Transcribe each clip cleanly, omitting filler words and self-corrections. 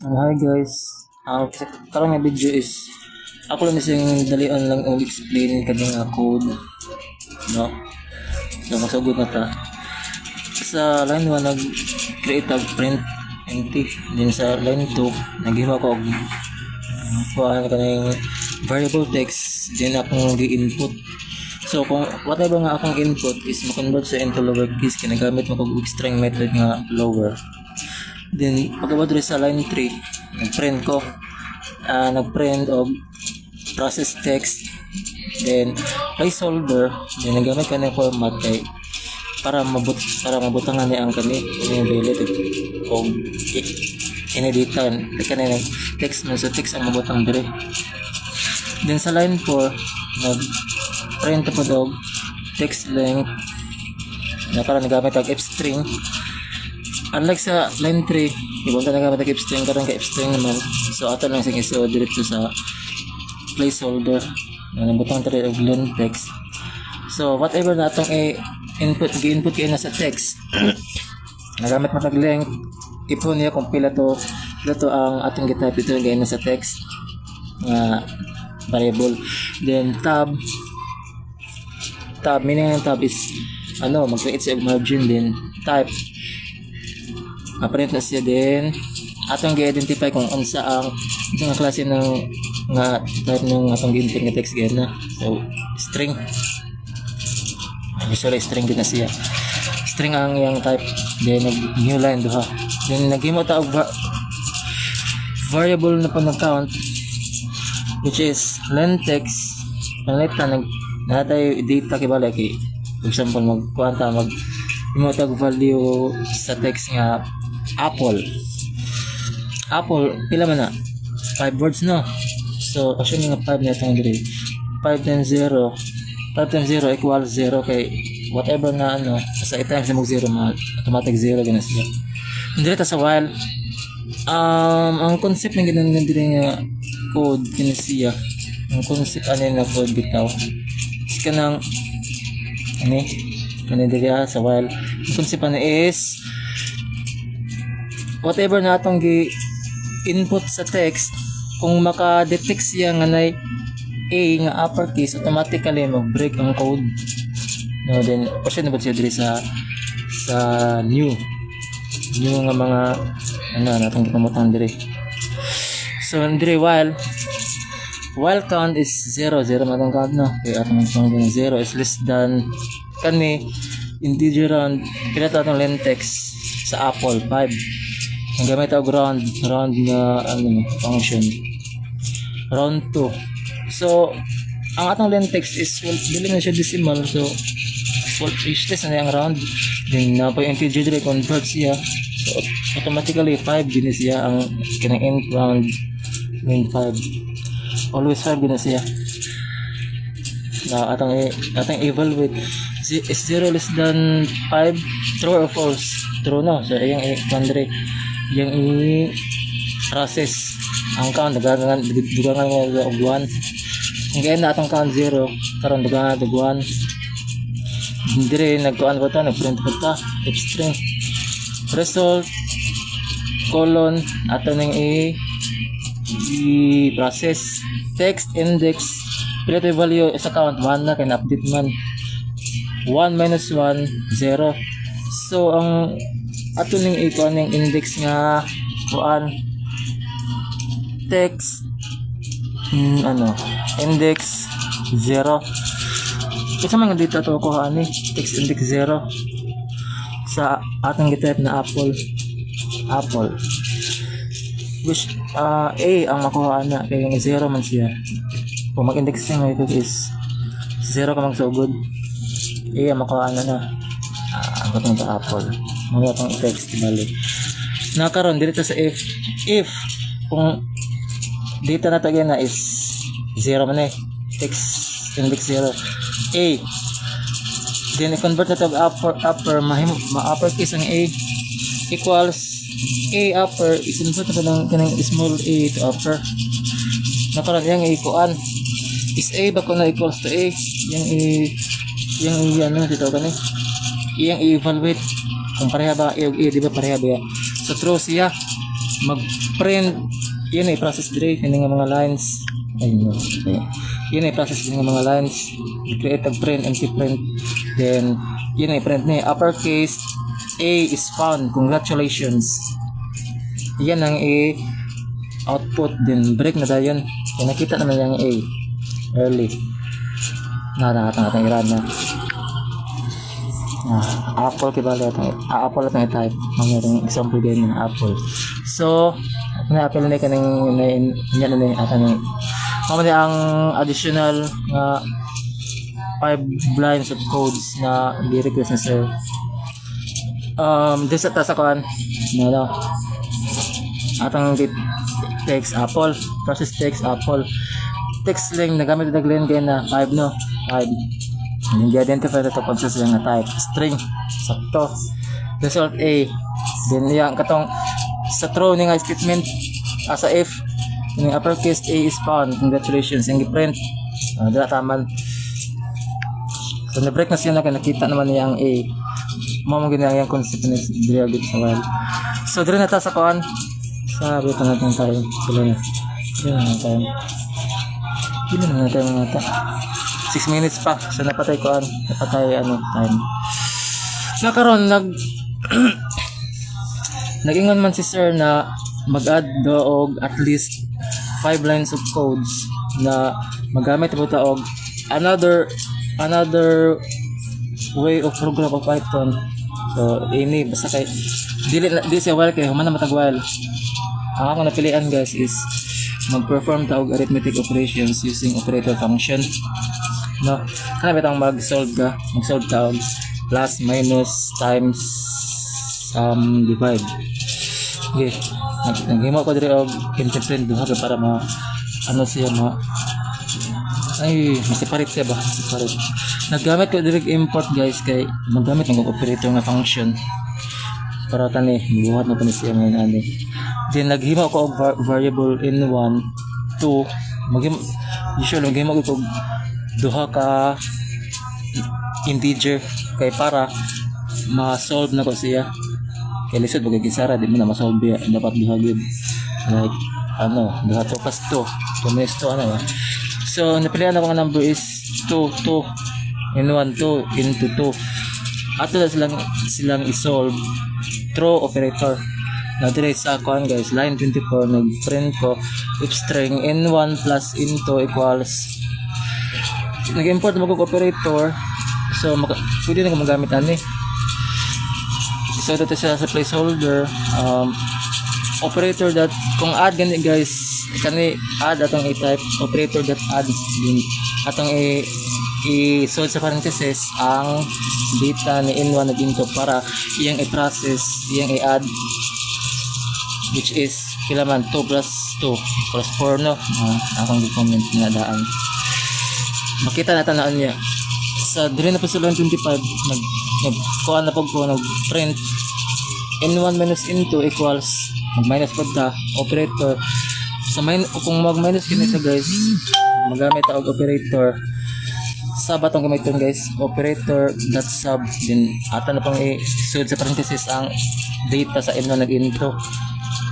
Hi guys. Karong nga video is ako lang isang dalian lang og explain kani nga code, no? So masugod na ta. Sa line 1 nag create a print empty, then sa line 2 naghimo ko og kuha kaning variable text then akong gi-input. So kung whatever nga akong input is ma-convert sa into lowercase kinagamit mo kog string method nga lower. Then pagabot rin sa line 3 nag-print ko nag-print og process text, then placeholder, then nagamit ka ng format kay para mabutangan niya ang kani yung relative o ineditan kanina text mo sa text ang mabutang dire. Then sa line 4 nag-print po dog text length na para nagamit ang f-string. Unlike sa line 3, ibang nagamit ang f-string, karon ka f-string naman. So ato lang sing iso diretso sa placeholder na nabutang tali og length text. So whatever na atong input kayo na sa text nagamit mo tag length, ipon niya kung pila to ang atong gitype ito gayon na sa text nga variable. Then tab meaning ng tab is mag-create sa margin, then type print na siya, din atong gi-identify kung unsa ang klase ng nga type ng atong gi-input nga text gayon na. So string, usually string din na siya, string ang yang type, then new line duha, then naghimo ta og variable na pang-count which is length text panalitan natay data kibala kay for example magkuanta imo tag value sa text nga apple pila man na 5 words no. So assuming nga 5 na itong grade 5 times 0 equals 0 kay whatever na sa i-times na mag 0 automatic 0 ganun siya. Dito sa while ang concept ng ganun din nga code kinesiya, ang concept na code bitaw is kanang kanina sa while ang concept is whatever na atong gi-input sa text, kung maka-detect siya nga nay A nga uppercase, automatically mag-break ang code. No, then option na ba siya diri sa new nga mga natong gipamutang diri. So diri while count is 0 matong count no. Kaya atong count 0 is less than kani integer round pila ta atong length text sa apple 5. Ang gamit og round nga function round 2. So ang atong length text is dili na siya decimal, so useless na yung round. Then na po yung integer dire convert siya, so automatically 5 din siya ang kanang end round main 5, always 5 din siya na atong evaluate is 0 less than 5 true or false. True no, so yung boundary yung i-process ang count dugangan nga og 1. Kung gayon na atong count 0 karon dugangan og 1 dire nagkuan ko ta nagprint ko ta f-string result colon ato ning i-process text index pila to value sa count 1 na kay na-update man 1 minus 1 0. So ang ato ning ikuan ning index nga kuan text index 0. Isa man nga dito to kuha ni text index 0 sa atong gitype na apple which A ang makuha na kay 0 man siya. Kung mag-index nga ito is 0 ka magsugod, A ang makuha na ang katong ta apple mga itong text balik na karon dito sa if kung data na tagay na is 0 man text index 0 A, then i-convert na to upper ma-uppercase ang A equals A upper i-convert na to ng kanang small a to upper na karon yung ikuan is A ba kung na equals to A yung dito kani yung i-evaluate kung pareha ba di ba pareha ba. So true siya mag-print yun ay process dire kini nga mga lines ayun okay. Yun ay process din nga mga lines create a print empty print then yun ay print ni uppercase A is found congratulations yan ang A output din break na dayon kaya nakita naman yung A early nakatang iran na apple kibali apple at nga type mayroong example din ng apple so na-apple na kanang yan na at ano mamaya ang additional 5 lines of codes na i-request na sir this at sa kuan no atang text apple process text apple text lang nagamit na glen kaya na 5 no 5 yung i-identify na ito process lang na type string sakto result A then yung katong sa throw nga statement sa if yung uppercase A is found congratulations yung i-print dala taman so na-break na siya na nakita naman niya ang A mamang ginaya yung concept na diagit sa while so dire na ta sa kuan sabi pa natin tayo sila na yun na tayo yun na tayo mga ta 6 minutes pa so napatay kuan napatay time nakaroon nag-ingon man si sir na mag-add og at least 5 lines of codes na magamit mo ta og another way of program of Python so ini basta kay di siya while kay human na matag while ang akong napilian guys is mag-perform ta og arithmetic operations using operator function no kana bitang mag-solve ka og plus minus times divide okay naghimo ko dire og interprint duha para siya ay separate siya ba separate naggamit ko direct import guys kay magamit ng operator na function para tani buhat na pa ni siya ngayon ani then naghimo ko og variable in1 2 usually maghimo ko og duha ka integer kay para ma-solve na ko siya kay lisod pag gisara di mo na ma-solve ya dapat duha gyud like duha to plus 2 minus 2 so napilian ako nga number is 2 in 1 2 into 2 ato na silang i-solve throw operator na dire sa kuan guys line 24 nag-print ko if string in1 plus in2 equals nag-import mo ko operator so pwede na ko magamit ani so dito siya sa placeholder operator that kung add gani guys kani add atong i-type operator that add din atong i-solve sa parenthesis ang data ni in1 at in2 para iyang i-process iyang i-add which is pila man 2 plus 2 equals 4 no akong comment nga daan makita natin na niya sa dire na pa sa line 25 kuha na pag ko nag-print n1 minus n2 equals mag-minus pa ta operator sa kung mag-minus kinito guys magamit og operator sub atong gamiton guys operator dot sub din ata na pang i-sud sa parenthesis ang data sa n1 nag n2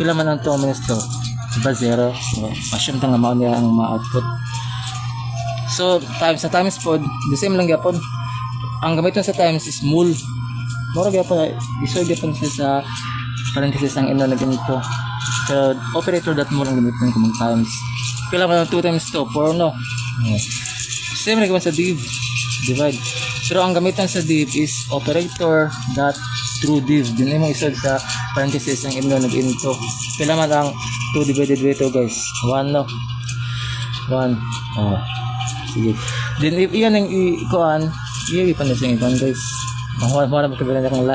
pila man ang 2 minus 2 diba 0 so assume ta nga mao niya ang ma-output so times sa times pod the same lang gyapon ang gamiton sa times is mul mura gyapon isod gyapon sa parenthesis ang n1 nag n2 so operator dot mul ang gamiton kung times pila man ang 2 times 2 4 no same lang sa div divide pero ang gamitan sa div is operator dot through div din mo isod sa parenthesis ang n1 nag n2 pila man ang 2 divided by 2 guys 1 no 1 sige then if iyan ang ikuan ipan na siyang ikuan guys mahuha na magkabilan akong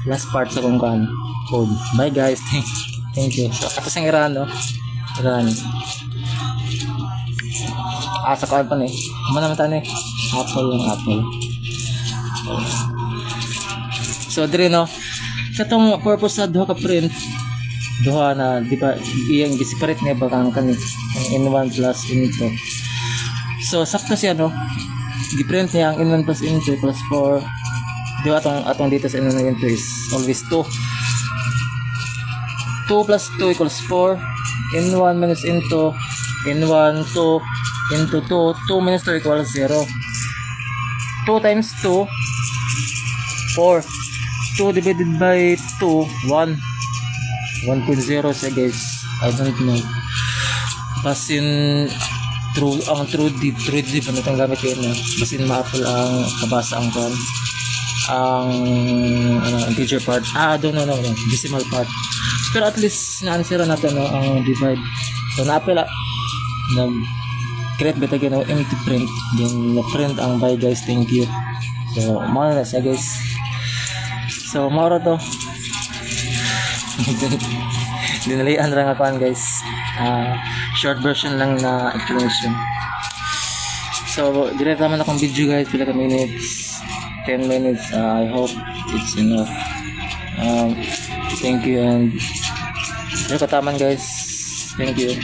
last part sa kong kuan code bye guys thank you so ato sang iran no iran sa kuan pa ni naman tani apple yung apple so dire no katong purpose sa duha ka print duha na di ba iyang separate nga bakang kani n1 plus n2 so sakto siya no gi-print niya ang n1 plus n2 plus 4 di ba atong data sa n1 n2 is always 2 2 plus 2 equals 4. In1 minus in2. In1, 2. Into 2. 2 minus 2 equals 0. 2 times 2, 4. 2 divided by 2, 1. 1.0 siya guys. I don't know. Basin true div ano itong gamit yun na. Basin ma-apple ang kabasa ang pan. Ang integer part. No. Decimal part. Pero at least na-answer natin ang divide. So na-apple create beta again empty print. Then na-print ang by guys. Thank you. So mauna na siya guys. So maura to. Dinalian lang ako guys. Short version lang na explanation. So direct naman akong video guys. Pila ka minutes? 10 minutes. I hope it's enough. Thank you and kataman guys. Thank you.